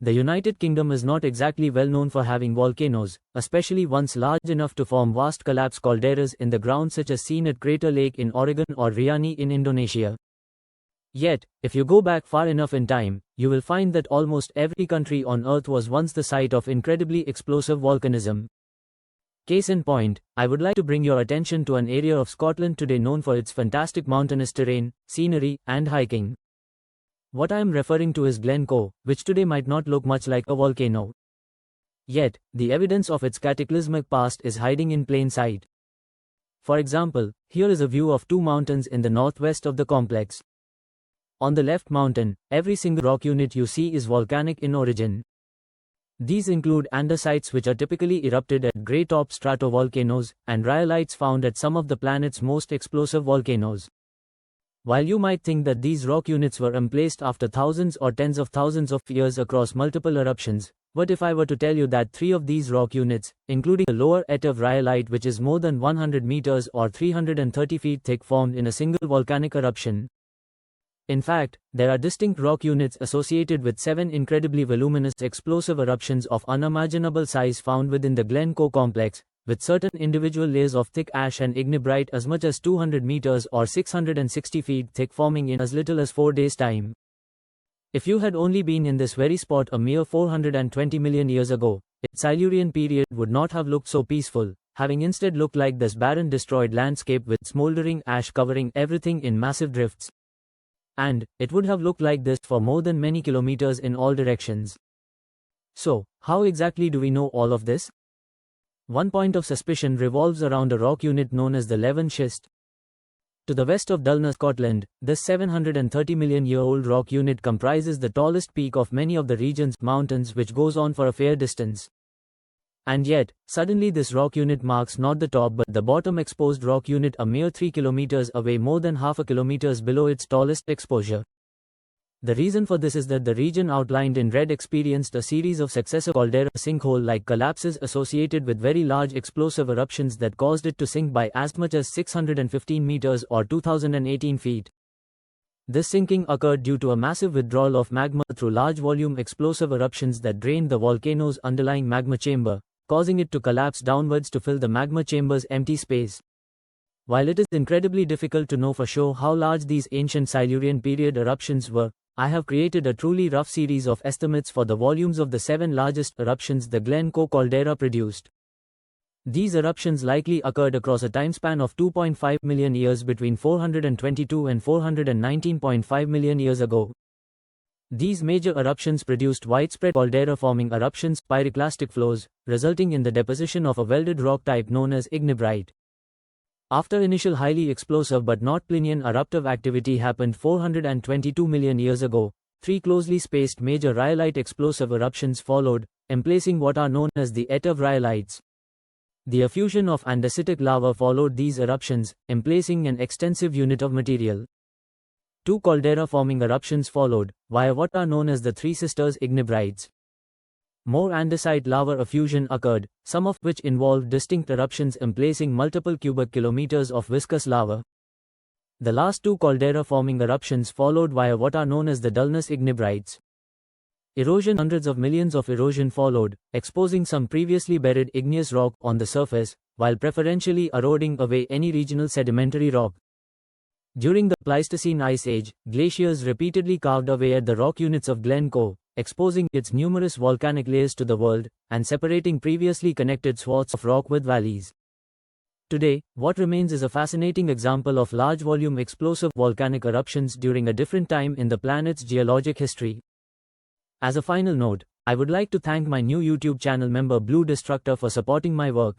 The United Kingdom is not exactly well known for having volcanoes, especially ones large enough to form vast collapse calderas in the ground such as seen at Crater Lake in Oregon or Riani in Indonesia. Yet, if you go back far enough in time, you will find that almost every country on Earth was once the site of incredibly explosive volcanism. Case in point, I would like to bring your attention to an area of Scotland today known for its fantastic mountainous terrain, scenery, and hiking. What I am referring to is Glen Coe, which today might not look much like a volcano. Yet, the evidence of its cataclysmic past is hiding in plain sight. For example, here is a view of two mountains in the northwest of the complex. On the left mountain, every single rock unit you see is volcanic in origin. These include andesites, which are typically erupted at grey top stratovolcanoes, and rhyolites found at some of the planet's most explosive volcanoes. While you might think that these rock units were emplaced after thousands or tens of thousands of years across multiple eruptions, what if I were to tell you that 3 of these rock units, including the lower Etov rhyolite which is more than 100 meters or 330 feet thick, formed in a single volcanic eruption? In fact, there are distinct rock units associated with 7 incredibly voluminous explosive eruptions of unimaginable size found within the Glen Coe complex, with certain individual layers of thick ash and ignimbrite as much as 200 meters or 660 feet thick forming in as little as 4 days' time. If you had only been in this very spot a mere 420 million years ago, its Silurian period would not have looked so peaceful, having instead looked like this barren destroyed landscape with smoldering ash covering everything in massive drifts. And it would have looked like this for more than many kilometers in all directions. So, how exactly do we know all of this? One point of suspicion revolves around a rock unit known as the Leven schist. To the west of Dulna, Scotland, this 730 million year old rock unit comprises the tallest peak of many of the region's mountains, which goes on for a fair distance. And yet, suddenly this rock unit marks not the top but the bottom exposed rock unit a mere 3 kilometers away, more than half a kilometers below its tallest exposure. The reason for this is that the region outlined in red experienced a series of successive caldera sinkhole-like collapses associated with very large explosive eruptions that caused it to sink by as much as 615 meters or 2018 feet. This sinking occurred due to a massive withdrawal of magma through large volume explosive eruptions that drained the volcano's underlying magma chamber, causing it to collapse downwards to fill the magma chamber's empty space. While it is incredibly difficult to know for sure how large these ancient Silurian period eruptions were, I have created a truly rough series of estimates for the volumes of the 7 largest eruptions the Glen Coe caldera produced. These eruptions likely occurred across a timespan of 2.5 million years between 422 and 419.5 million years ago. These major eruptions produced widespread caldera-forming eruptions, pyroclastic flows, resulting in the deposition of a welded rock type known as ignimbrite. After initial highly explosive but not Plinian eruptive activity happened 422 million years ago, 3 closely spaced major rhyolite explosive eruptions followed, emplacing what are known as the Etov rhyolites. The effusion of andesitic lava followed these eruptions, emplacing an extensive unit of material. 2 caldera-forming eruptions followed, via what are known as the Three Sisters ignimbrites. More andesite lava effusion occurred, some of which involved distinct eruptions emplacing multiple cubic kilometers of viscous lava. The last 2 caldera-forming eruptions followed via what are known as the Dulnus ignimbrites. Erosion, hundreds of millions of erosion followed, exposing some previously buried igneous rock on the surface, while preferentially eroding away any regional sedimentary rock. During the Pleistocene Ice Age, glaciers repeatedly carved away at the rock units of Glen Coe, exposing its numerous volcanic layers to the world, and separating previously connected swaths of rock with valleys. Today, what remains is a fascinating example of large-volume explosive volcanic eruptions during a different time in the planet's geologic history. As a final note, I would like to thank my new YouTube channel member Blue Destructor for supporting my work.